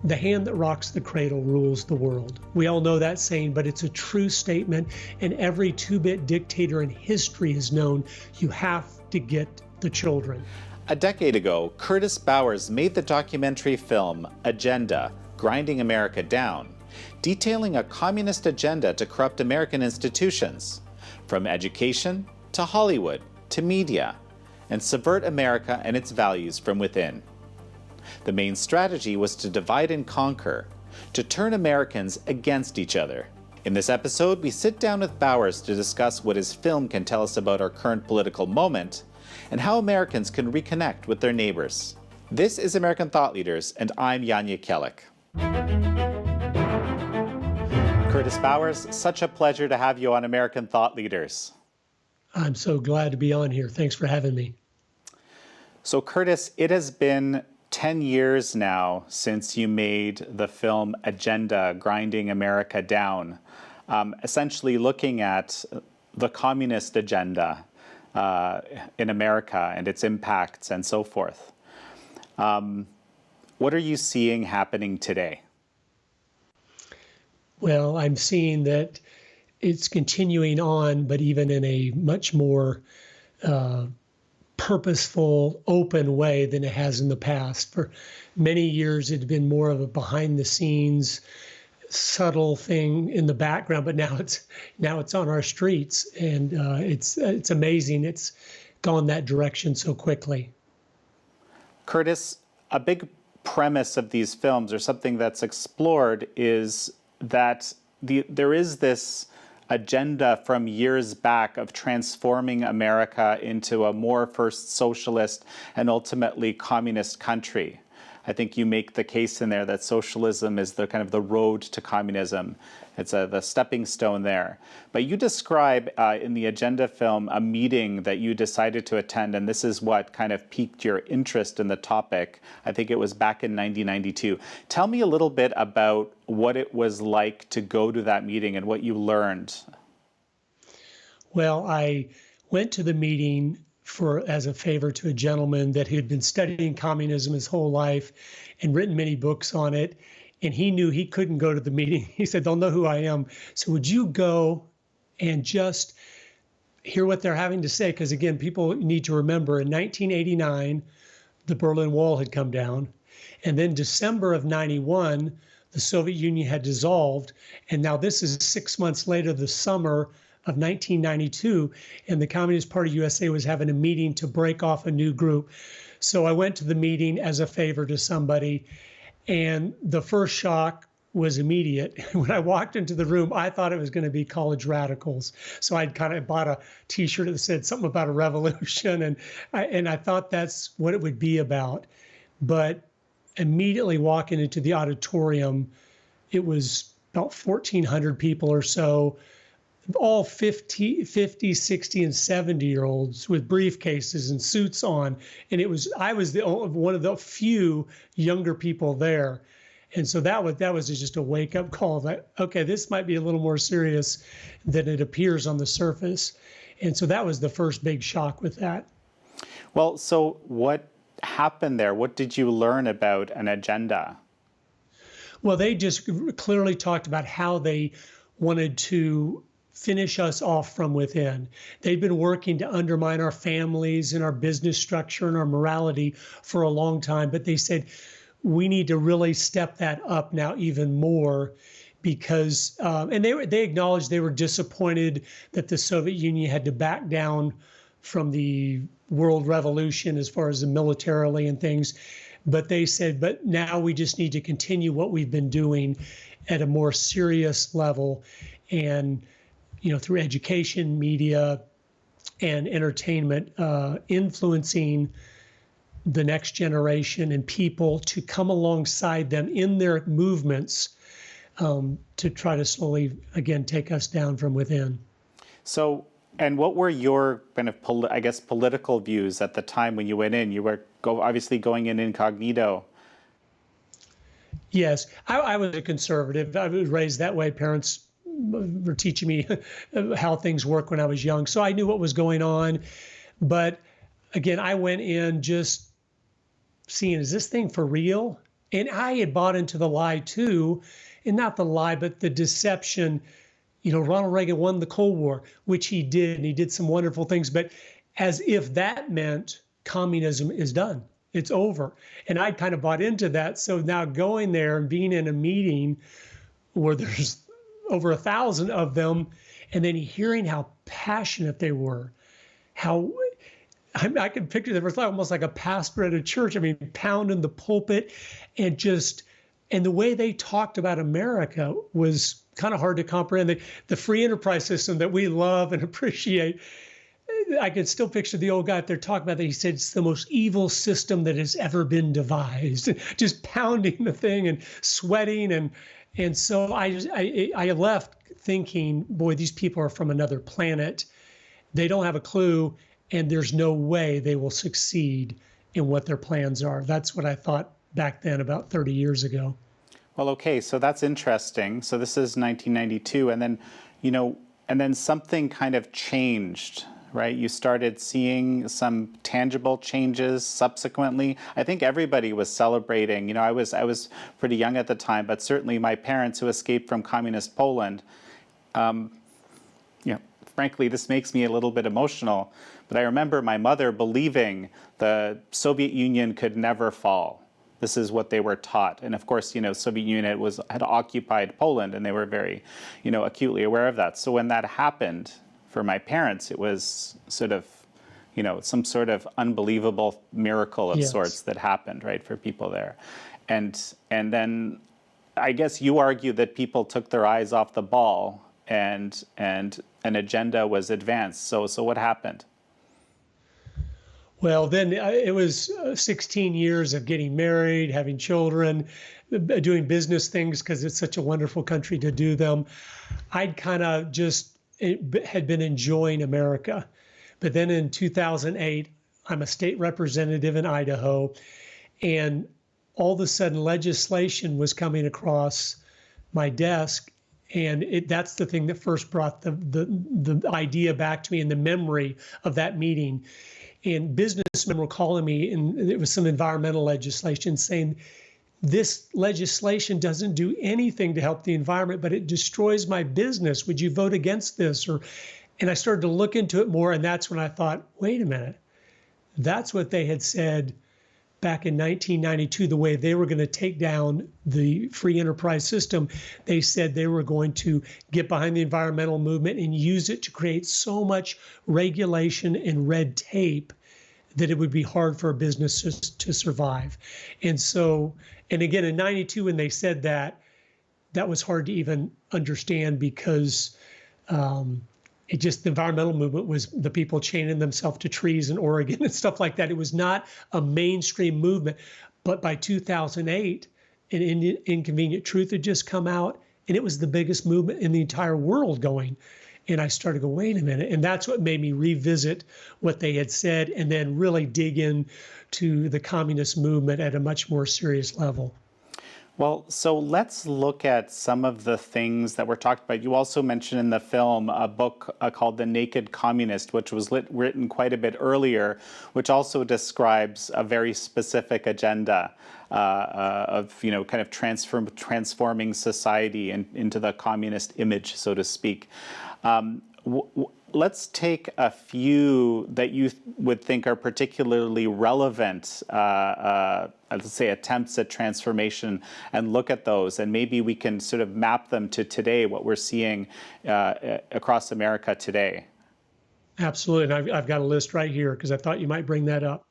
The hand that rocks the cradle rules the world. We all know that saying, but it's a true statement, and every two-bit dictator in history has known you have to get the children. A decade ago, Curtis Bowers made the documentary film Agenda: Grinding America Down, detailing a communist agenda to corrupt American institutions, from education to Hollywood to media, and subvert America and its values from within. The main strategy was to divide and conquer, to turn Americans against each other. In this episode, we sit down with Bowers to discuss what his film can tell us about our current political moment and how Americans can reconnect with their neighbors. This is American Thought Leaders, and I'm Yanya Kellick. Curtis Bowers, such a pleasure to have you on American Thought Leaders. I'm so glad to be on here. Thanks for having me. So Curtis, it has been 10 years now since you made the film Agenda: Grinding America Down, essentially looking at the communist agenda in America and its impacts and so forth. What are you seeing happening today? Well, I'm seeing that it's continuing on, but even in a much more purposeful, open way than it has in the past. For many years, it had been more of a behind-the-scenes, subtle thing in the background, but now it's on our streets, and it's amazing. It's gone that direction so quickly. Curtis, a big premise of these films, or something that's explored, is that there is this agenda from years back of transforming America into a more first socialist and ultimately communist country. I think you make the case in there that socialism is the kind of the road to communism. It's the stepping stone there. But you describe in the Agenda film a meeting that you decided to attend, and this is what kind of piqued your interest in the topic. I think it was back in 1992. Tell me a little bit about what it was like to go to that meeting and what you learned. Well, I went to the meeting as a favor to a gentleman that had been studying communism his whole life and written many books on it. And he knew he couldn't go to the meeting. He said, they'll know who I am. So would you go and just hear what they're having to say? Because again, people need to remember in 1989, the Berlin Wall had come down. And then December of 91, the Soviet Union had dissolved. And now this is 6 months later, the summer of 1992, and the Communist Party USA was having a meeting to break off a new group. So I went to the meeting as a favor to somebody, and the first shock was immediate. When I walked into the room, I thought it was going to be college radicals. So I'd kind of bought a T-shirt that said something about a revolution, and I thought that's what it would be about. But immediately walking into the auditorium, it was about 1,400 people or so, all 50, 60, and 70-year-olds with briefcases and suits on. And I was one of the few younger people there. And so that was just a wake-up call that, okay, this might be a little more serious than it appears on the surface. And so that was the first big shock with that. Well, so what happened there? What did you learn about an agenda? Well, they just clearly talked about how they wanted to finish us off from within. They'd been working to undermine our families and our business structure and our morality for a long time, but they said, we need to really step that up now even more because, and they acknowledged they were disappointed that the Soviet Union had to back down from the world revolution as far as the militarily and things. But they said, but now we just need to continue what we've been doing at a more serious level. And through education, media, and entertainment, influencing the next generation and people to come alongside them in their movements to try to slowly, again, take us down from within. So, and what were your kind of, political views at the time when you went in? You were obviously going in incognito. Yes, I was a conservative. I was raised that way. Parents were teaching me how things work when I was young. So I knew what was going on. But again, I went in just seeing, is this thing for real? And I had bought into the lie too, and not the lie, but the deception. Ronald Reagan won the Cold War, which he did, and he did some wonderful things, but as if that meant communism is done. It's over. And I kind of bought into that. So now going there and being in a meeting where there's over 1,000 of them, and then hearing how passionate they were, how I can picture them. It was almost like a pastor at a church. I mean, pounding the pulpit and the way they talked about America was kind of hard to comprehend. The free enterprise system that we love and appreciate. I can still picture the old guy up there talking about that. He said it's the most evil system that has ever been devised, just pounding the thing and sweating. And so I left thinking, boy, these people are from another planet. They don't have a clue, and there's no way they will succeed in what their plans are. That's what I thought back then, about 30 years ago. Well, okay, so that's interesting. So this is 1992, and then something kind of changed, right? You started seeing some tangible changes subsequently. I think everybody was celebrating. I was pretty young at the time, but certainly my parents who escaped from communist Poland. Frankly, this makes me a little bit emotional. But I remember my mother believing the Soviet Union could never fall. This is what they were taught. And of course, Soviet Union had occupied Poland, and they were very, acutely aware of that. So when that happened, for my parents, it was sort of, some sort of unbelievable miracle of sorts that happened, right, for people there. And then I guess you argue that people took their eyes off the ball and an agenda was advanced. So what happened? Well, then it was 16 years of getting married, having children, doing business things because it's such a wonderful country to do them. I'd kind of had been enjoying America. But then in 2008, I'm a state representative in Idaho, and all of a sudden legislation was coming across my desk. And that's the thing that first brought the idea back to me and the memory of that meeting. And businessmen were calling me, and it was some environmental legislation saying, this legislation doesn't do anything to help the environment, but it destroys my business. Would you vote against this? And I started to look into it more, and that's when I thought, wait a minute, that's what they had said back in 1992, the way they were going to take down the free enterprise system. They said they were going to get behind the environmental movement and use it to create so much regulation and red tape that it would be hard for a business to survive. And again, in 92, when they said that was hard to even understand because the environmental movement was the people chaining themselves to trees in Oregon and stuff like that. It was not a mainstream movement. But by 2008, an Inconvenient Truth had just come out, and it was the biggest movement in the entire world going. And I started to go, wait a minute. And that's what made me revisit what they had said and then really dig in to the communist movement at a much more serious level. Well, so let's look at some of the things that were talked about. You also mentioned in the film a book called The Naked Communist, which was written quite a bit earlier, which also describes a very specific agenda of, kind of transforming society into the communist image, so to speak. Let's take a few that you would think are particularly relevant, let's say, attempts at transformation, and look at those, and maybe we can sort of map them to today, what we're seeing across America today. Absolutely, and I've got a list right here because I thought you might bring that up.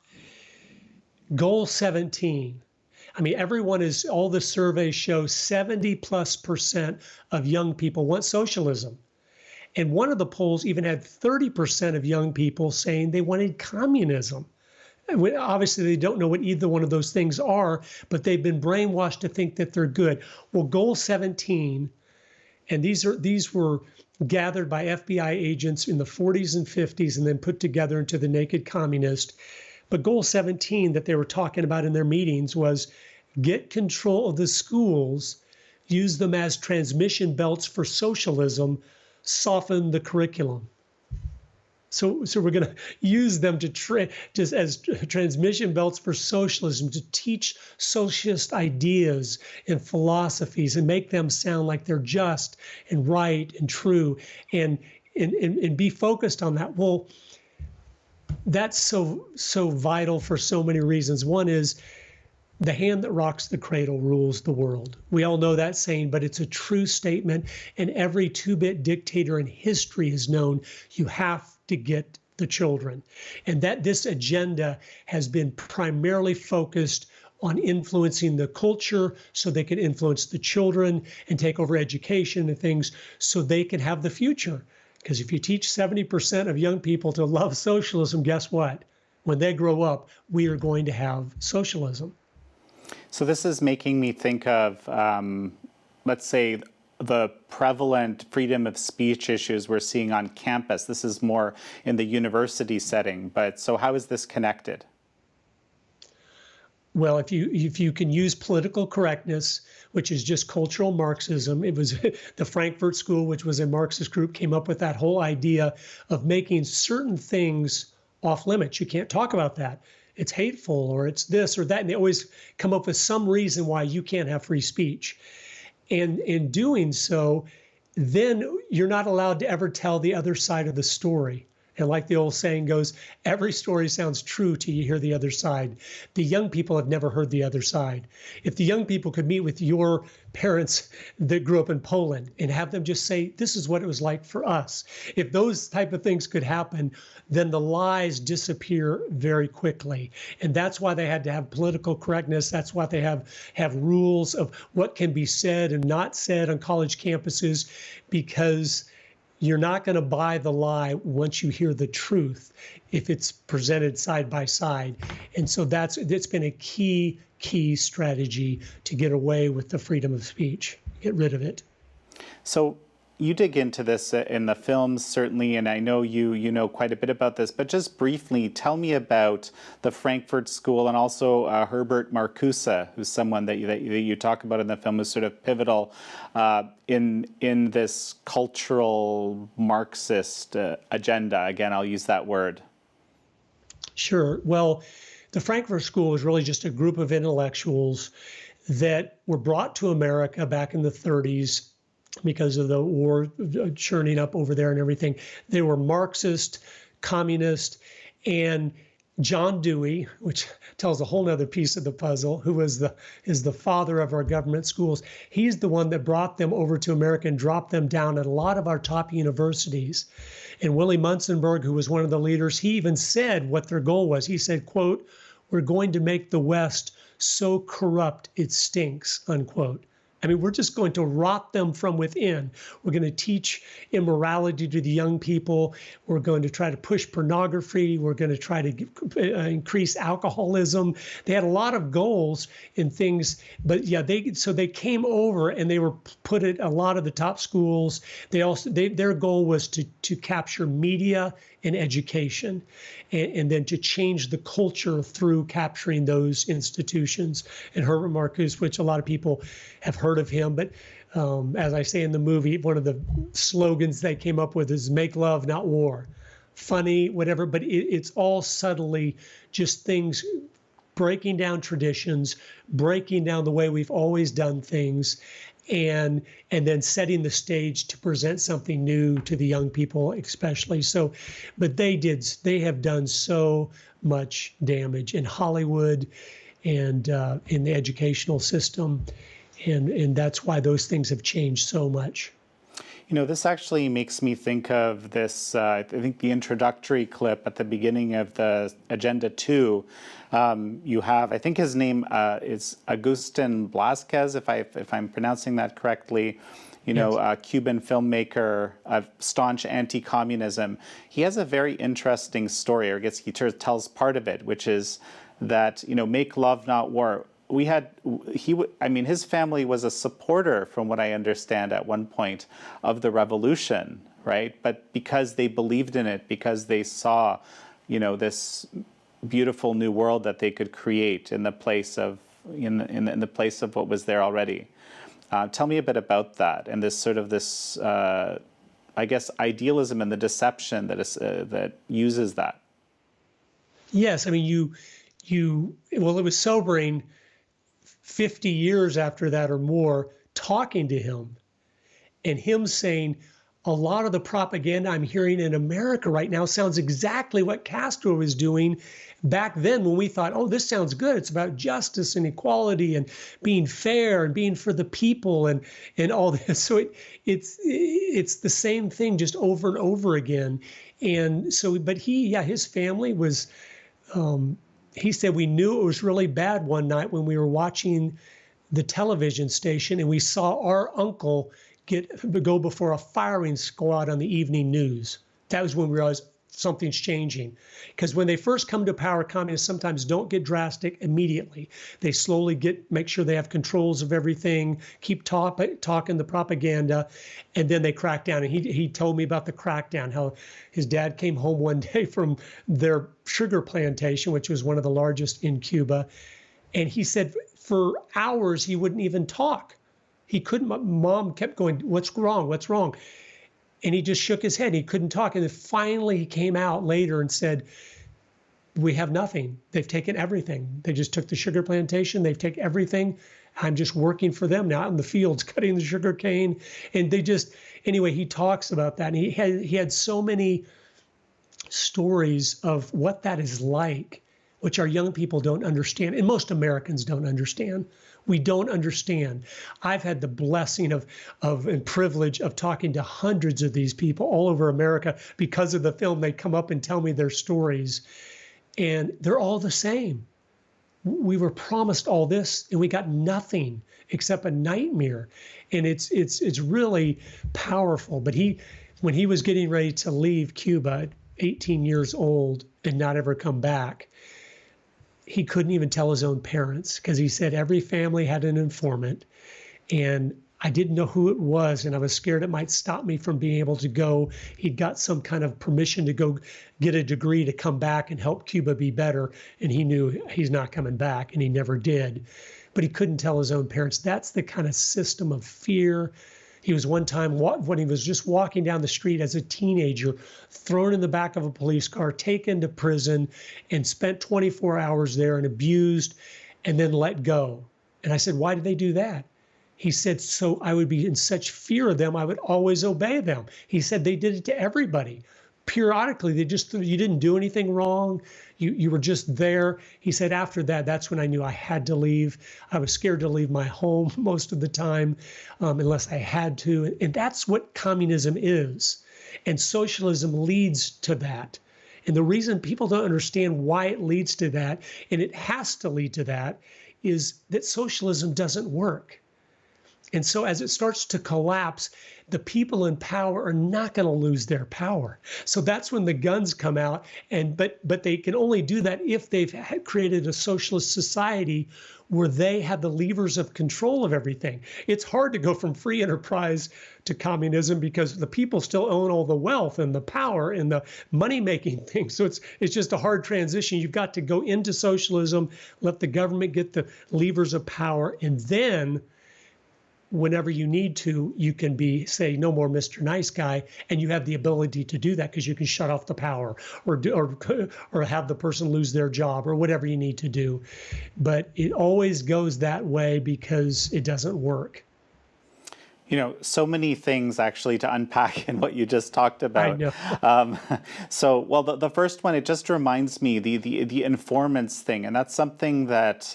Goal 17. I mean, all the surveys show 70+% of young people want socialism. And one of the polls even had 30% of young people saying they wanted communism. And obviously, they don't know what either one of those things are, but they've been brainwashed to think that they're good. Well, Goal 17, and these were gathered by FBI agents in the 40s and 50s and then put together into the Naked Communist. But Goal 17 that they were talking about in their meetings was get control of the schools, use them as transmission belts for socialism, soften the curriculum. So we're going to use them to just as transmission belts for socialism, to teach socialist ideas and philosophies and make them sound like they're just and right and true, and be focused on that. Well, that's so vital for so many reasons. One is the hand that rocks the cradle rules the world. We all know that saying, but it's a true statement. And every two-bit dictator in history has known you have to get the children. And that this agenda has been primarily focused on influencing the culture so they can influence the children and take over education and things so they can have the future. Because if you teach 70% of young people to love socialism, guess what? When they grow up, we are going to have socialism. So this is making me think of, let's say, the prevalent freedom of speech issues we're seeing on campus. This is more in the university setting, but so how is this connected? Well, if you can use political correctness, which is just cultural Marxism, it was the Frankfurt School, which was a Marxist group, came up with that whole idea of making certain things off limits. You can't talk about that. It's hateful, or it's this or that. And they always come up with some reason why you can't have free speech. And in doing so, then you're not allowed to ever tell the other side of the story. And like the old saying goes, every story sounds true till you hear the other side. The young people have never heard the other side. If the young people could meet with your parents that grew up in Poland and have them just say, this is what it was like for us. If those type of things could happen, then the lies disappear very quickly. And that's why they had to have political correctness. That's why they have rules of what can be said and not said on college campuses, because you're not going to buy the lie once you hear the truth if it's presented side by side. And so it's been a key strategy to get away with the freedom of speech, get rid of it. So you dig into this in the films, certainly, and I know you know quite a bit about this, but just briefly, tell me about the Frankfurt School and also Herbert Marcuse, who's someone that you talk about in the film, who's sort of pivotal in this cultural Marxist agenda. Again, I'll use that word. Sure. Well, the Frankfurt School was really just a group of intellectuals that were brought to America back in the 30s because of the war churning up over there and everything. They were Marxist, communist, and John Dewey, which tells a whole nother piece of the puzzle, who is the father of our government schools. He's the one that brought them over to America and dropped them down at a lot of our top universities. And Willie Munzenberg, who was one of the leaders, he even said what their goal was. He said, quote, "We're going to make the West so corrupt it stinks," unquote. I mean, we're just going to rot them from within. We're going to teach immorality to the young people. We're going to try to push pornography. We're going to try to increase alcoholism. They had a lot of goals and things, but yeah, they came over and they were put at a lot of the top schools. Their goal was to capture media and education, and then to change the culture through capturing those institutions. And Herbert Marcuse, which a lot of people have heard of him, but as I say in the movie, one of the slogans they came up with is "Make love, not war." Funny, whatever, but it's all subtly just things, breaking down traditions, breaking down the way we've always done things, and then setting the stage to present something new to the young people, especially. So, but they have done so much damage in Hollywood and in the educational system, and that's why those things have changed so much. You know, this actually makes me think of this, I think the introductory clip at the beginning of the Agenda 2. You have, I think his name is Agustin Blasquez, if I'm pronouncing that correctly, you know, a Cuban filmmaker of staunch anti-communism. He has a very interesting story, or I guess he tells part of it, which is that, you know, make love, not war. His family was a supporter, from what I understand at one point, of the revolution, right? But because they believed in it, because they saw, you know, this beautiful new world that they could create in the place of in the place of what was there already. Tell me a bit about that and this sort of this I guess, idealism and the deception that is that uses that. Yes, I mean, well, it was sobering 50 years after that or more, talking to him and him saying, a lot of the propaganda I'm hearing in America right now sounds exactly what Castro was doing back then when we thought, oh, this sounds good. It's about justice and equality and being fair and being for the people and all this. So it's the same thing just over and over again. And so, but his family was, he said, we knew it was really bad one night when we were watching the television station and we saw our uncle go before a firing squad on the evening news. That was when we realized something's changing. Because when they first come to power, communists sometimes don't get drastic immediately. They slowly make sure they have controls of everything, keep talking the propaganda, and then they crack down. And he told me about the crackdown, how his dad came home one day from their sugar plantation, which was one of the largest in Cuba. And he said for hours he wouldn't even talk. He couldn't. Mom kept going, what's wrong? What's wrong? And he just shook his head. He couldn't talk. And then finally he came out later and said, we have nothing. They've taken everything. They just took the sugar plantation. They've taken everything. I'm just working for them now out in the fields, cutting the sugar cane. And anyway, he talks about that. And he had so many stories of what that is like, which our young people don't understand. And most Americans don't understand. We don't understand. I've had the blessing of and privilege of talking to hundreds of these people all over America because of the film. They come up and tell me their stories, and they're all the same. We were promised all this, and we got nothing except a nightmare. And it's really powerful. But when he was getting ready to leave Cuba, 18 years old, and not ever come back, he couldn't even tell his own parents because he said every family had an informant and I didn't know who it was. And I was scared it might stop me from being able to go. He'd got some kind of permission to go get a degree to come back and help Cuba be better. And he knew he's not coming back, and he never did. But he couldn't tell his own parents. That's the kind of system of fear. He was one time, when he was just walking down the street as a teenager, thrown in the back of a police car, taken to prison, and spent 24 hours there and abused, and then let go. And I said, why did they do that? He said, so I would be in such fear of them, I would always obey them. He said they did it to everybody. Periodically, you didn't do anything wrong. You were just there. He said after that, that's when I knew I had to leave. I was scared to leave my home most of the time unless I had to. And that's what communism is. And socialism leads to that. And the reason people don't understand why it leads to that, and it has to lead to that, is that socialism doesn't work. And so as it starts to collapse, the people in power are not going to lose their power. So that's when the guns come out. But they can only do that if they've created a socialist society where they have the levers of control of everything. It's hard to go from free enterprise to communism because the people still own all the wealth and the power and the money-making things. So it's just a hard transition. You've got to go into socialism, let the government get the levers of power, and then whenever you need to, you can say, no more Mr. Nice Guy, and you have the ability to do that because you can shut off the power or have the person lose their job or whatever you need to do. But it always goes that way because it doesn't work. You know, so many things actually to unpack in what you just talked about. I know. Well, the first one, it just reminds me the informants thing, and that's something that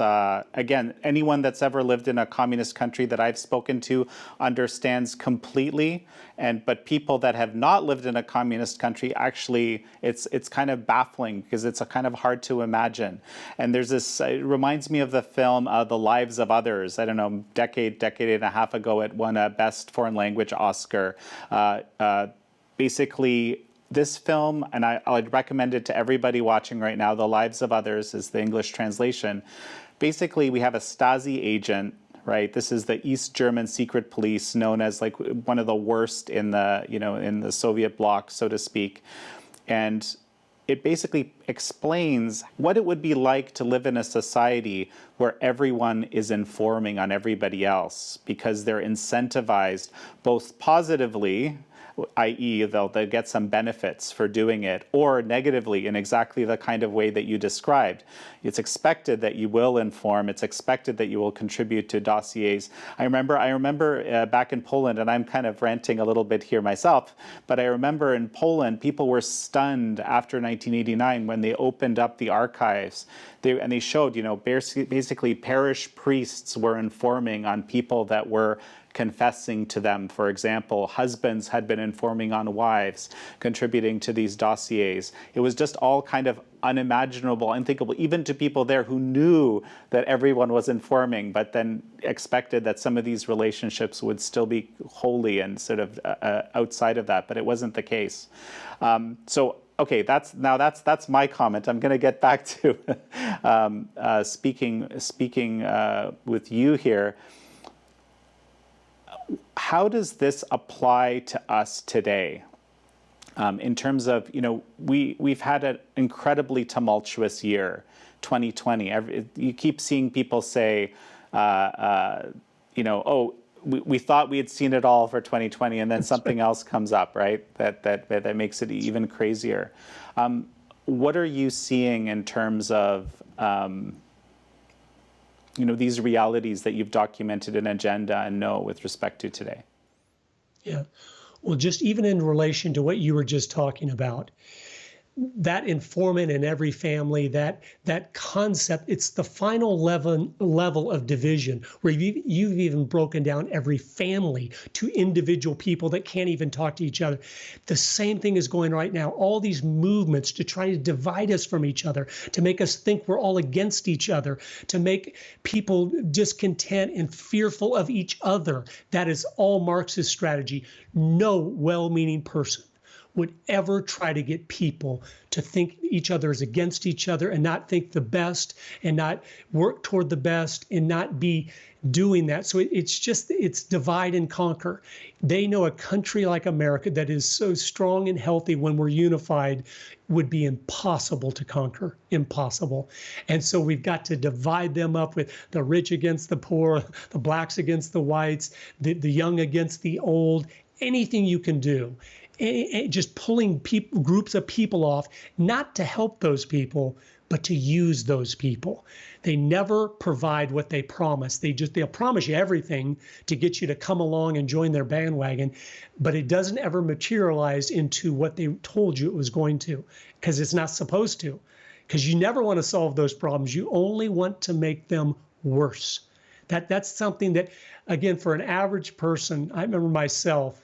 again, anyone that's ever lived in a communist country that I've spoken to understands completely. But people that have not lived in a communist country, actually, it's kind of baffling because it's kind of hard to imagine. And there's this. It reminds me of the film The Lives of Others. I don't know, decade and a half ago, it won a Best Foreign Language Oscar. Basically, this film, and I'd recommend it to everybody watching right now, The Lives of Others is the English translation. Basically, we have a Stasi agent, right? This is the East German secret police, known as like one of the worst in the Soviet bloc, so to speak. And it basically explains what it would be like to live in a society where everyone is informing on everybody else because they're incentivized both positively i.e. they'll get some benefits for doing it, or negatively in exactly the kind of way that you described. It's expected that you will inform. It's expected that you will contribute to dossiers. I remember back in Poland, and I'm kind of ranting a little bit here myself, but I remember in Poland, people were stunned after 1989 when they opened up the archives. They showed, basically parish priests were informing on people that were confessing to them. For example, husbands had been informing on wives, contributing to these dossiers. It was just all kind of unimaginable, unthinkable, even to people there who knew that everyone was informing, but then expected that some of these relationships would still be holy and sort of outside of that, but it wasn't the case. Okay, that's my comment. I'm going to get back to speaking with you here. How does this apply to us today? In terms of, we've had an incredibly tumultuous year, 2020. You keep seeing people say, we thought we had seen it all for 2020, and then something else comes up, right? That makes it even crazier. What are you seeing in terms of these realities that you've documented in Agenda and know with respect to today? Yeah, well, just even in relation to what you were just talking about, that informant in every family, that concept, it's the final level of division where you've even broken down every family to individual people that can't even talk to each other. The same thing is going right now. All these movements to try to divide us from each other, to make us think we're all against each other, to make people discontent and fearful of each other. That is all Marxist strategy. No well-meaning person would ever try to get people to think each other is against each other and not think the best and not work toward the best and not be doing that. So it's divide and conquer. They know a country like America that is so strong and healthy when we're unified would be impossible to conquer, impossible. And so we've got to divide them up with the rich against the poor, the blacks against the whites, the young against the old, anything you can do. Just pulling groups of people off, not to help those people, but to use those people. They never provide what they promise. They'll promise you everything to get you to come along and join their bandwagon, but it doesn't ever materialize into what they told you it was going to, because it's not supposed to, because you never want to solve those problems. You only want to make them worse. That's something that, again, for an average person, I remember myself,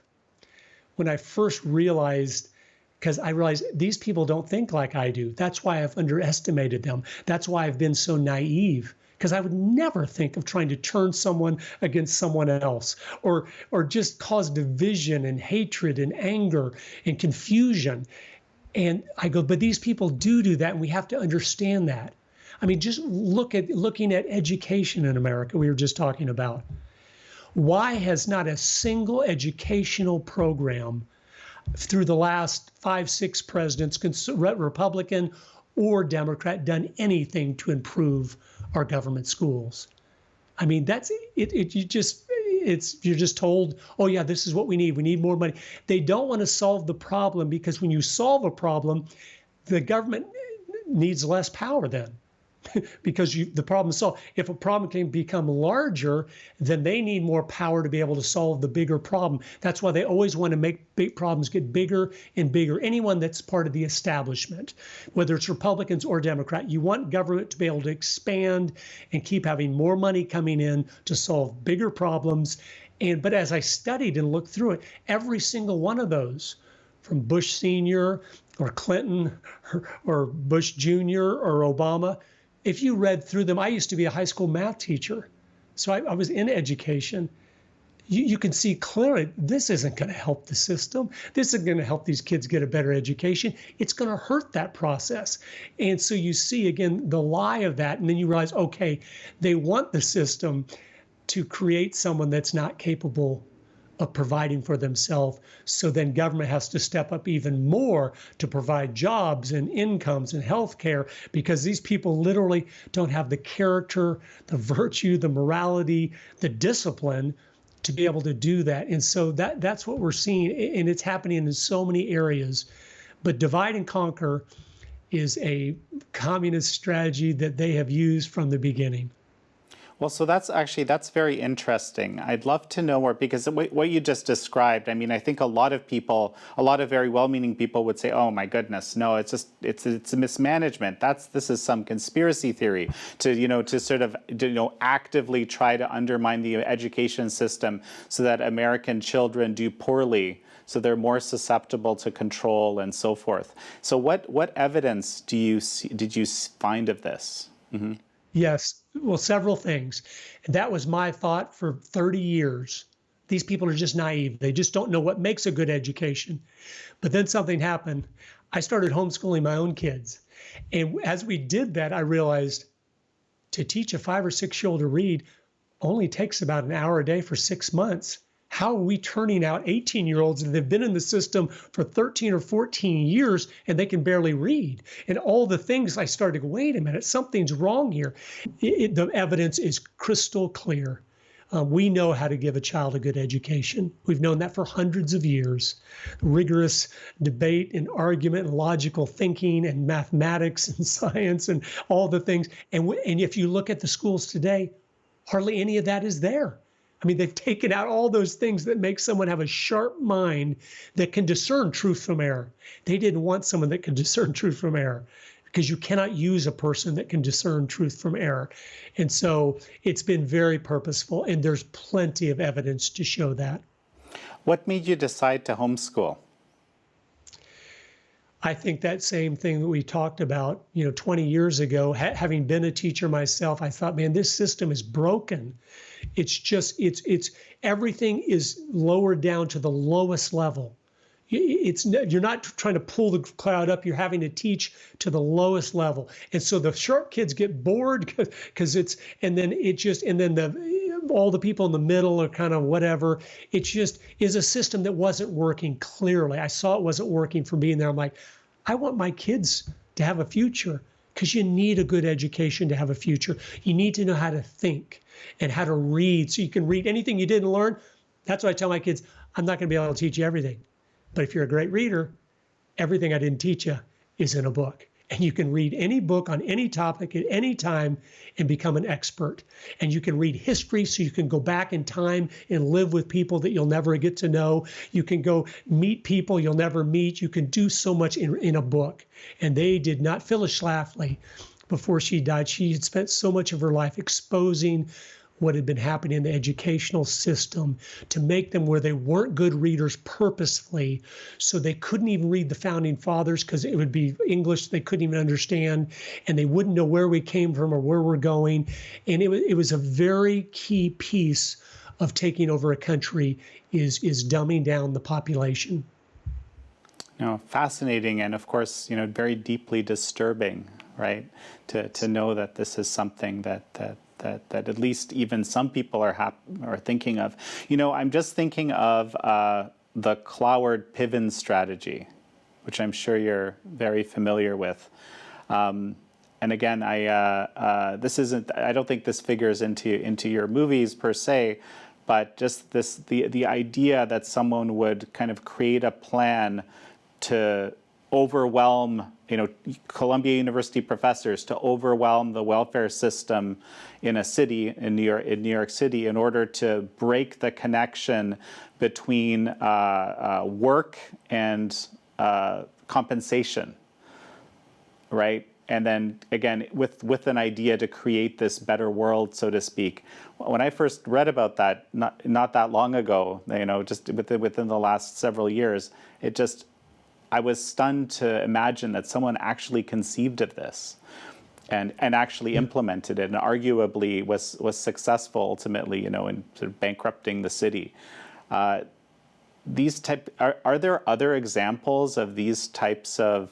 when I first realized, because I realized these people don't think like I do. That's why I've underestimated them. That's why I've been so naive, because I would never think of trying to turn someone against someone else or just cause division and hatred and anger and confusion. And I go, but these people do that, and we have to understand that. I mean, just looking at education in America, we were just talking about. Why has not a single educational program through the last 5-6 presidents, Republican or Democrat, done anything to improve our government schools? I mean, that's it. You're just told, oh yeah, this is what we need. We need more money. They don't want to solve the problem, because when you solve a problem, the government needs less power then. Because the problem is solved. If a problem can become larger, then they need more power to be able to solve the bigger problem. That's why they always want to make big problems get bigger and bigger. Anyone that's part of the establishment, whether it's Republicans or Democrat, you want government to be able to expand and keep having more money coming in to solve bigger problems. But as I studied and looked through it, every single one of those, from Bush Sr. or Clinton or Bush Jr. or Obama, if you read through them, I used to be a high school math teacher, so I was in education. You can see clearly this isn't going to help the system. This isn't going to help these kids get a better education. It's going to hurt that process. And so you see, again, the lie of that, and then you realize, okay, they want the system to create someone that's not capable of providing for themselves. So then government has to step up even more to provide jobs and incomes and health care, because these people literally don't have the character, the virtue, the morality, the discipline to be able to do that. And so that's what we're seeing, and it's happening in so many areas. But divide and conquer is a communist strategy that they have used from the beginning. Well, so that's very interesting. I'd love to know more, because what you just described, I mean, I think a lot of people, a lot of very well-meaning people would say, "Oh my goodness, no, it's a mismanagement. This is some conspiracy theory to sort of actively try to undermine the education system so that American children do poorly, so they're more susceptible to control and so forth." So what evidence did you find of this? Mm-hmm. Yes, well, several things. That was my thought for 30 years. These people are just naive. They just don't know what makes a good education. But then something happened. I started homeschooling my own kids. And as we did that, I realized to teach a 5 or 6-year-old to read only takes about an hour a day for 6 months. How are we turning out 18-year-olds that have been in the system for 13 or 14 years and they can barely read? And all the things, I started to go, wait a minute, something's wrong here. The evidence is crystal clear. We know how to give a child a good education. We've known that for hundreds of years. Rigorous debate and argument and logical thinking and mathematics and science and all the things. And if you look at the schools today, hardly any of that is there. I mean, they've taken out all those things that make someone have a sharp mind that can discern truth from error. They didn't want someone that could discern truth from error, because you cannot use a person that can discern truth from error. And so it's been very purposeful, and there's plenty of evidence to show that. What made you decide to homeschool? I think that same thing that we talked about, 20 years ago, having been a teacher myself, I thought, man, this system is broken. It's just, everything is lowered down to the lowest level. You're not trying to pull the cloud up. You're having to teach to the lowest level. And so the sharp kids get bored because all the people in the middle are kind of whatever. It just is a system that wasn't working clearly. I saw it wasn't working for me, and there I'm like, I want my kids to have a future, because you need a good education to have a future. You need to know how to think and how to read, so you can read anything you didn't learn. That's what I tell my kids. I'm not going to be able to teach you everything, but if you're a great reader, everything I didn't teach you is in a book. And you can read any book on any topic at any time and become an expert. And you can read history, so you can go back in time and live with people that you'll never get to know. You can go meet people you'll never meet. You can do so much in a book. And they did not. Phyllis Schlafly, before she died, she had spent so much of her life exposing what had been happening in the educational system to make them where they weren't good readers purposefully, so they couldn't even read the founding fathers because it would be English they couldn't even understand, and they wouldn't know where we came from or where we're going. And it was a very key piece of taking over a country is dumbing down the population. Fascinating, and of course, very deeply disturbing, right? To know that this is something that at least even some people are thinking of. I'm just thinking of the Cloward-Piven strategy, which I'm sure you're very familiar with. And again, I don't think this figures into your movies per se, but just the idea that someone would kind of create a plan to overwhelm, Columbia University professors, to overwhelm the welfare system in a city, in New York City, in order to break the connection between work and compensation, right? And then again, with an idea to create this better world, so to speak. When I first read about that, not that long ago, just within the last several years, I was stunned to imagine that someone actually conceived of this and actually implemented it, and arguably was successful ultimately, in sort of bankrupting the city. Are there other examples of these types of,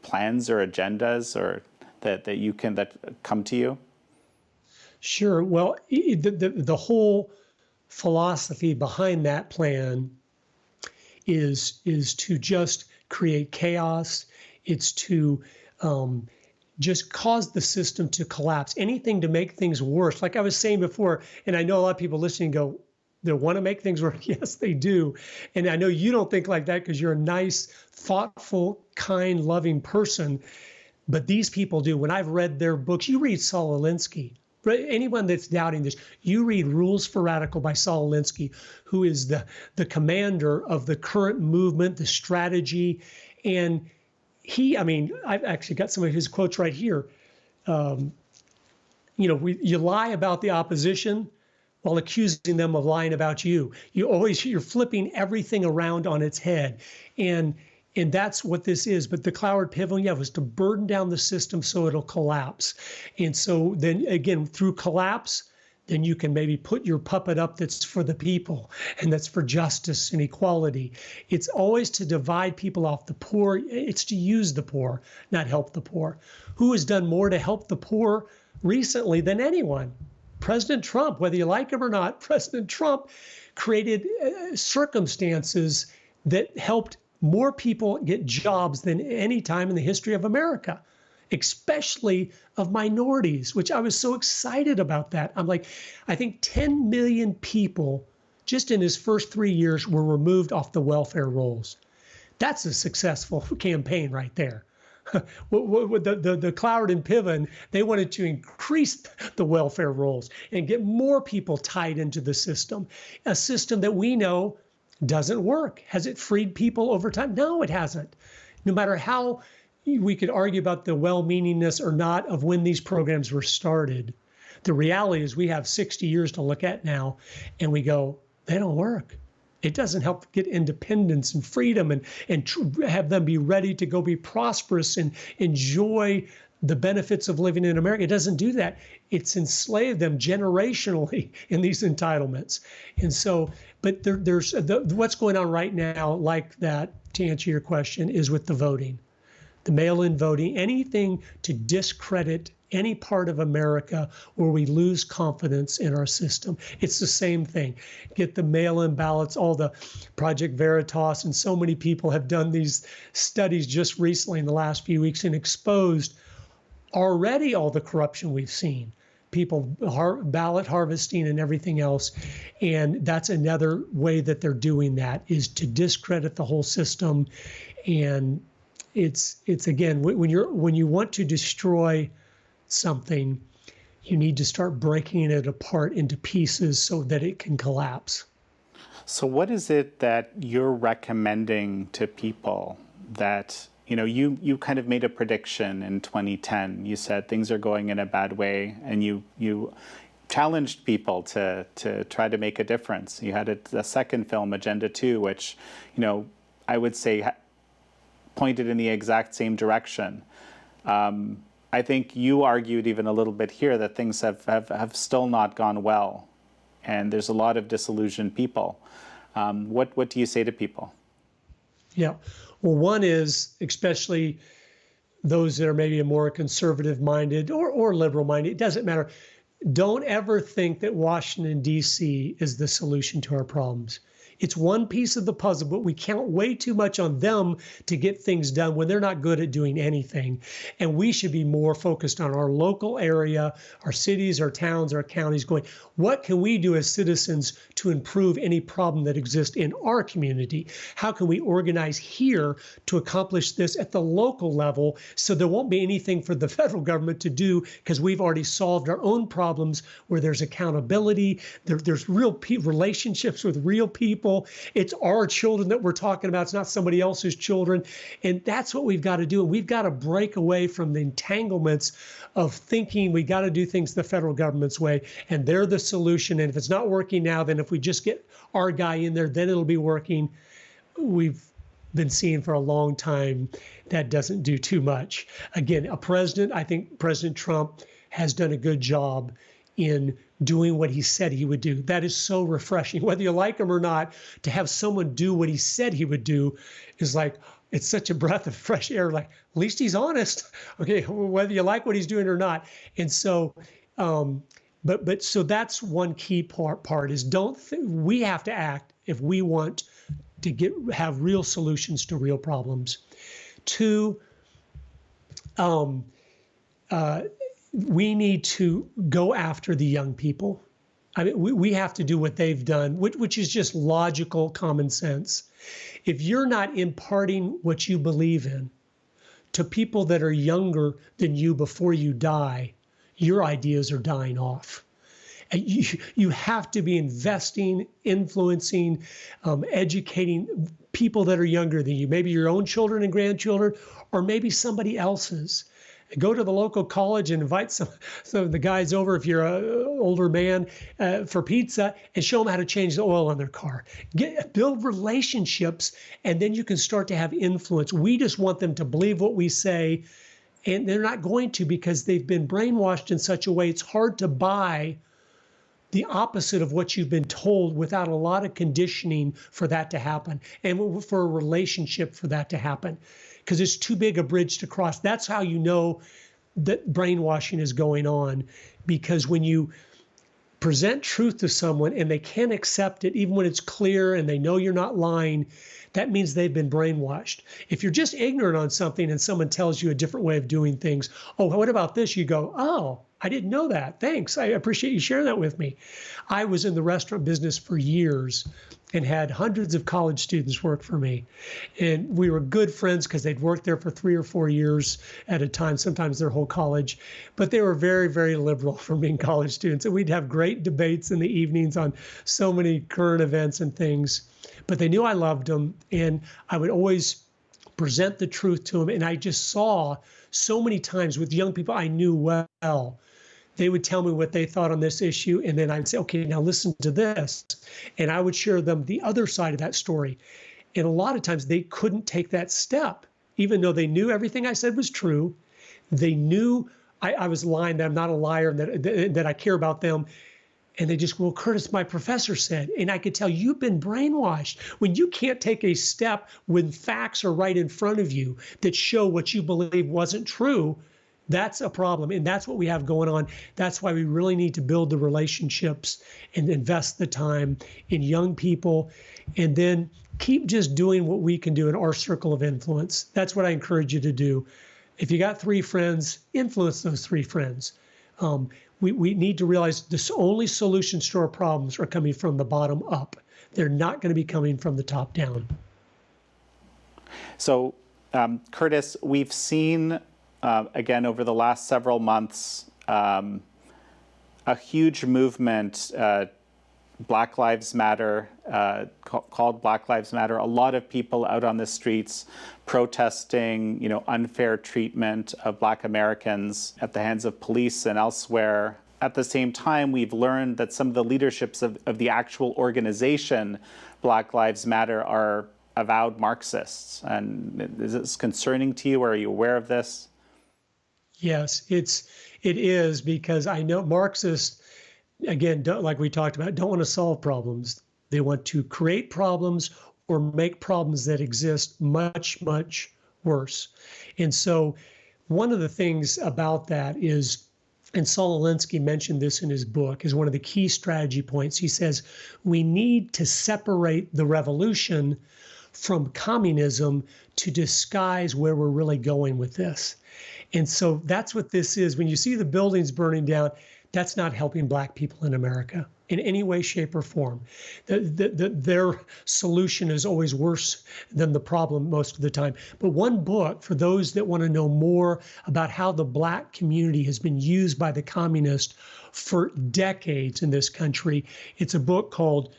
plans or agendas or that come to you? Sure. Well, the whole philosophy behind that plan is to just create chaos. It's to just cause the system to collapse, anything to make things worse. Like I was saying before, and I know a lot of people listening go, they want to make things work. Yes, they do. And I know you don't think like that because you're a nice, thoughtful, kind, loving person. But these people do. When I've read their books, you read Saul Alinsky. Anyone that's doubting this, you read Rules for Radical by Saul Alinsky, who is the commander of the current movement, the strategy. And I've actually got some of his quotes right here. You lie about the opposition while accusing them of lying about you. You're flipping everything around on its head. And that's what this is. But the Cloward Piven, was to burden down the system so it'll collapse. And so then again, through collapse, then you can maybe put your puppet up that's for the people and that's for justice and equality. It's always to divide people off the poor. It's to use the poor, not help the poor. Who has done more to help the poor recently than anyone? President Trump. Whether you like him or not, President Trump created circumstances that helped more people get jobs than any time in the history of America, especially of minorities, which I was so excited about that. I'm like, I think 10 million people just in his first 3 years were removed off the welfare rolls. That's a successful campaign right there. The Cloward and Piven, they wanted to increase the welfare rolls and get more people tied into the system, a system that we know doesn't work. Has it freed people over time? No, it hasn't. No matter how we could argue about the well-meaningness or not of when these programs were started, the reality is we have 60 years to look at now, and we go, they don't work. It doesn't help get independence and freedom and have them be ready to go be prosperous and enjoy the benefits of living in America. It doesn't do that. It's enslaved them generationally in these entitlements. And so, but there's what's going on right now, like that, to answer your question, is with the voting, the mail-in voting, anything to discredit any part of America where we lose confidence in our system. It's the same thing. Get the mail-in ballots, all the Project Veritas, and so many people have done these studies just recently in the last few weeks and exposed already all the corruption we've seen, people ballot harvesting and everything else. And that's another way that they're doing that, is to discredit the whole system. And it's again, when you want to destroy something, you need to start breaking it apart into pieces so that it can collapse. So what is it that you're recommending to people that, you kind of made a prediction in 2010. You said things are going in a bad way, and you challenged people to try to make a difference. You had a second film, Agenda 2, which, I would say pointed in the exact same direction. I think you argued even a little bit here that things have still not gone well, and there's a lot of disillusioned people. What do you say to people? Yeah, well, one is, especially those that are maybe more conservative-minded or liberal-minded, it doesn't matter. Don't ever think that Washington, D.C. is the solution to our problems. It's one piece of the puzzle, but we count way too much on them to get things done when they're not good at doing anything. And we should be more focused on our local area, our cities, our towns, our counties, going, what can we do as citizens to improve any problem that exists in our community? How can we organize here to accomplish this at the local level so there won't be anything for the federal government to do, because we've already solved our own problems where there's accountability, there's real relationships with real people. It's our children that we're talking about. It's not somebody else's children. And that's what we've got to do. And we've got to break away from the entanglements of thinking we got to do things the federal government's way, and they're the solution. And if it's not working now, then if we just get our guy in there, then it'll be working. We've been seeing for a long time that doesn't do too much. Again, I think President Trump has done a good job in doing what he said he would do. That is so refreshing. Whether you like him or not, to have someone do what he said he would do is like, it's such a breath of fresh air. Like, at least he's honest. Okay, whether you like what he's doing or not. And so, but so that's one key part is we have to act if we want to have real solutions to real problems. Two, we need to go after the young people. I mean, we have to do what they've done, which is just logical common sense. If you're not imparting what you believe in to people that are younger than you before you die, your ideas are dying off. And you have to be investing, influencing, educating people that are younger than you, maybe your own children and grandchildren, or maybe somebody else's. Go to the local college and invite some of the guys over, if you're an older man, for pizza, and show them how to change the oil on their car. Build relationships, and then you can start to have influence. We just want them to believe what we say, and they're not going to, because they've been brainwashed in such a way it's hard to buy the opposite of what you've been told without a lot of conditioning for that to happen, and for a relationship for that to happen, because it's too big a bridge to cross. That's how you know that brainwashing is going on, because when you present truth to someone and they can't accept it, even when it's clear and they know you're not lying, that means they've been brainwashed. If you're just ignorant on something and someone tells you a different way of doing things, oh, what about this? You go, oh, I didn't know that. Thanks. I appreciate you sharing that with me. I was in the restaurant business for years and had hundreds of college students work for me. And we were good friends because they'd worked there for 3 or 4 years at a time, sometimes their whole college. But they were very, very liberal for being college students. And we'd have great debates in the evenings on so many current events and things. But they knew I loved them, and I would always present the truth to them. And I just saw so many times with young people I knew well, they would tell me what they thought on this issue, and then I'd say, okay, now listen to this. And I would share them the other side of that story. And a lot of times they couldn't take that step, even though they knew everything I said was true. They knew I was lying, that I'm not a liar, and that I care about them. And they just, well, Curtis, my professor said, and I could tell you've been brainwashed. When you can't take a step when facts are right in front of you that show what you believe wasn't true, that's a problem. And that's what we have going on. That's why we really need to build the relationships and invest the time in young people, and then keep just doing what we can do in our circle of influence. That's what I encourage you to do. If you got 3 friends, influence those 3 friends. We need to realize the only solutions to our problems are coming from the bottom up. They're not going to be coming from the top down. So, Curtis, we've seen, again, over the last several months, a huge movement, Black Lives Matter, called Black Lives Matter. A lot of people out on the streets protesting, unfair treatment of Black Americans at the hands of police and elsewhere. At the same time, we've learned that some of the leaderships of the actual organization, Black Lives Matter, are avowed Marxists. And is this concerning to you? Are you aware of this? Yes, it is, because I know Marxists, again, like we talked about, don't want to solve problems. They want to create problems or make problems that exist much, much worse. And so one of the things about that is, and Saul Alinsky mentioned this in his book, is one of the key strategy points. He says, we need to separate the revolution from communism to disguise where we're really going with this. And so that's what this is. When you see the buildings burning down, that's not helping Black people in America in any way, shape, or form. Their solution is always worse than the problem most of the time. But one book, for those that want to know more about how the Black community has been used by the communists for decades in this country, it's a book called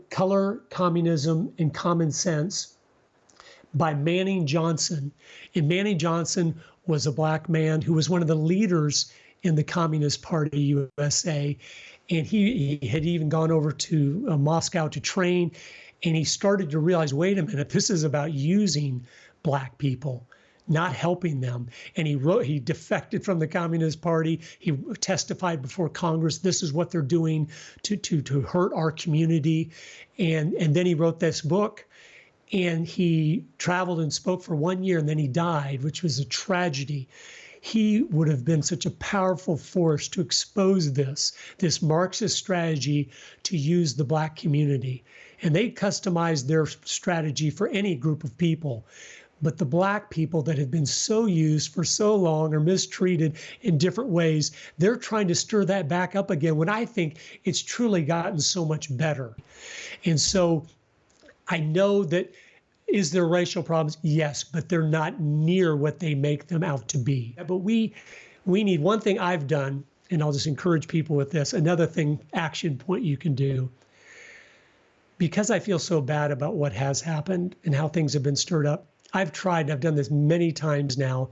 Color, Communism, and Common Sense by Manning Johnson. And Manning Johnson was a Black man who was one of the leaders in the Communist Party USA. And he had even gone over to Moscow to train. And he started to realize, wait a minute, this is about using Black people, not helping them. And he defected from the Communist Party. He testified before Congress, this is what they're doing to hurt our community. And then he wrote this book. And he traveled and spoke for 1 year, and then he died, which was a tragedy. He would have been such a powerful force to expose this Marxist strategy to use the Black community. And they customized their strategy for any group of people. But the black people that have been so used for so long or mistreated in different ways, they're trying to stir that back up again when I think it's truly gotten so much better. And so I know that, is there racial problems? Yes, but they're not near what they make them out to be. But we need, one thing I've done, and I'll just encourage people with this, another thing, action point you can do. Because I feel so bad about what has happened and how things have been stirred up, I've tried, and I've done this many times now,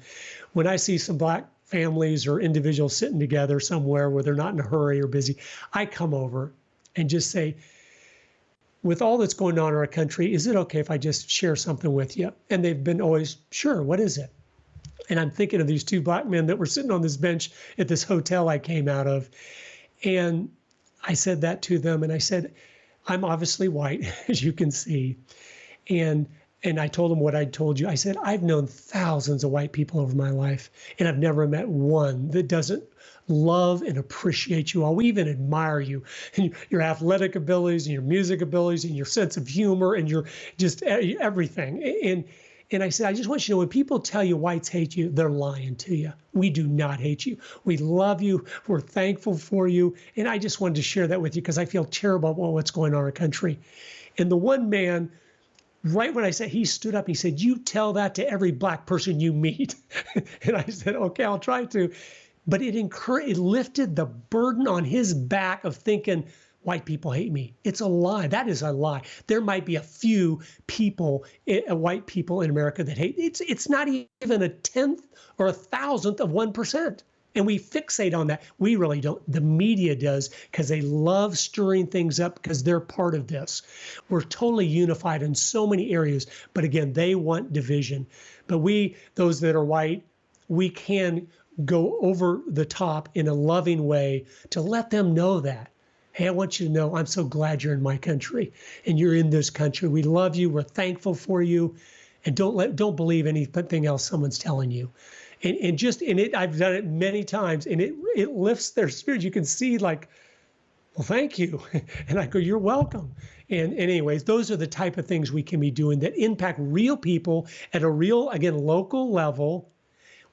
when I see some black families or individuals sitting together somewhere where they're not in a hurry or busy, I come over and just say, with all that's going on in our country, is it okay if I just share something with you? And they've been always, sure, what is it? And I'm thinking of these two black men that were sitting on this bench at this hotel I came out of. And I said that to them, and I said, I'm obviously white, as you can see. And I told them what I told you. I said, I've known thousands of white people over my life, and I've never met one that doesn't love and appreciate you all. We even admire you and your athletic abilities and your music abilities and your sense of humor and your just everything. And I said, I just want you to know, when people tell you whites hate you, they're lying to you. We do not hate you. We love you. We're thankful for you. And I just wanted to share that with you because I feel terrible about what's going on in our country. And the one man, right when I said, he stood up, he said, you tell that to every black person you meet. And I said, okay, I'll try to. But it lifted the burden on his back of thinking, white people hate me. It's a lie. That is a lie. There might be a few people, white people in America that hate. It's not even a tenth or a thousandth of 1%. And we fixate on that. We really don't. The media does, because they love stirring things up because they're part of this. We're totally unified in so many areas. But again, they want division. But we, those that are white, we can go over the top in a loving way to let them know that. Hey, I want you to know I'm so glad you're in my country and you're in this country. We love you. We're thankful for you. And don't believe anything else someone's telling you. I've done it many times, and it lifts their spirit. You can see, like, well, thank you. And I go, you're welcome. And anyways, those are the type of things we can be doing that impact real people at a real, again, local level.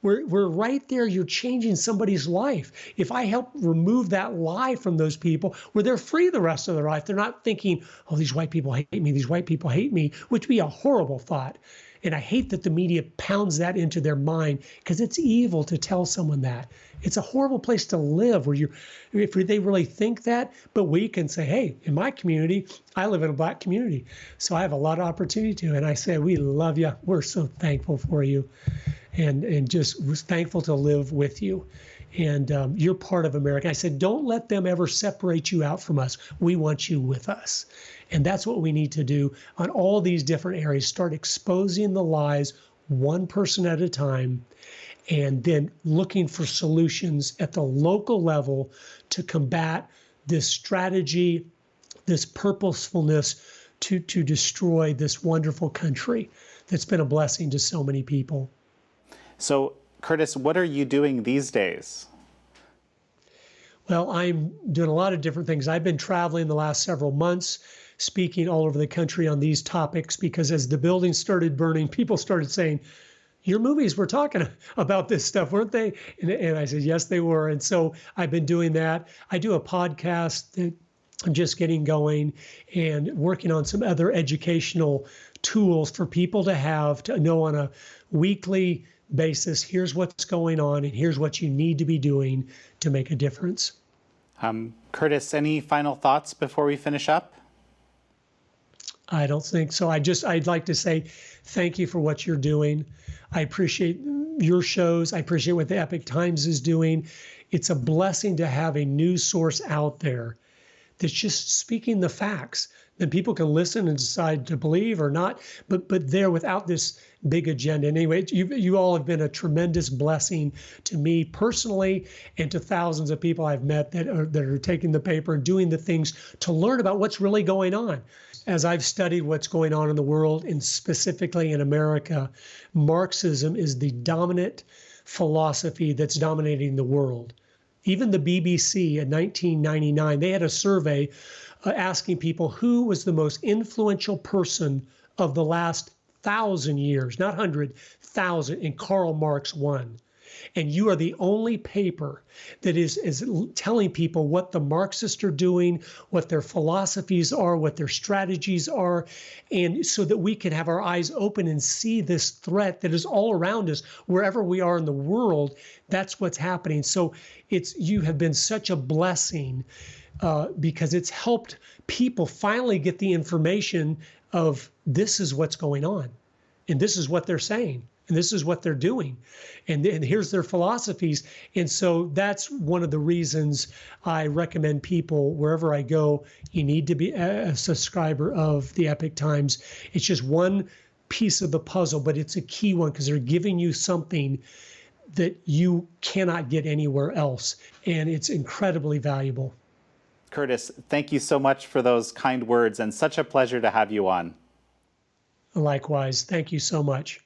We're right there. You're changing somebody's life. If I help remove that lie from those people, where they're free the rest of their life, they're not thinking, oh, these white people hate me, these white people hate me, which would be a horrible thought. And I hate that the media pounds that into their mind, because it's evil to tell someone that. It's a horrible place to live if they really think that. But we can say, hey, in my community, I live in a black community, so I have a lot of opportunity to. And I say, we love you. We're so thankful for you. And just was thankful to live with you. And you're part of America. I said, don't let them ever separate you out from us. We want you with us. And that's what we need to do on all these different areas. Start exposing the lies one person at a time, and then looking for solutions at the local level to combat this strategy, this purposefulness to destroy this wonderful country that's been a blessing to so many people. So, Curtis, what are you doing these days? Well, I'm doing a lot of different things. I've been traveling the last several months, speaking all over the country on these topics, because as the buildings started burning, people started saying, your movies were talking about this stuff, weren't they? And I said, yes, they were. And so I've been doing that. I do a podcast that I'm just getting going and working on some other educational tools for people to know on a weekly basis, here's what's going on and here's what you need to be doing to make a difference. Curtis, any final thoughts before we finish up? I don't think so. I'd like to say thank you for what you're doing. I appreciate your shows. I appreciate what the Epoch Times is doing. It's a blessing to have a news source out there that's just speaking the facts. Then people can listen and decide to believe or not, but there without this big agenda. Anyway, you all have been a tremendous blessing to me personally and to thousands of people I've met that are taking the paper and doing the things to learn about what's really going on. As I've studied what's going on in the world, and specifically in America, Marxism is the dominant philosophy that's dominating the world. Even the BBC in 1999, they had a survey asking people who was the most influential person of the last 1,000 years, not 100, 1,000, and Karl Marx won. And you are the only paper that is telling people what the Marxists are doing, what their philosophies are, what their strategies are, and so that we can have our eyes open and see this threat that is all around us, wherever we are in the world. That's what's happening. So you have been such a blessing because it's helped people finally get the information of this is what's going on, and this is what they're saying. And this is what they're doing. And here's their philosophies. And so that's one of the reasons I recommend people, wherever I go, you need to be a subscriber of the Epoch Times. It's just one piece of the puzzle, but it's a key one because they're giving you something that you cannot get anywhere else. And it's incredibly valuable. Curtis, thank you so much for those kind words, and such a pleasure to have you on. Likewise. Thank you so much.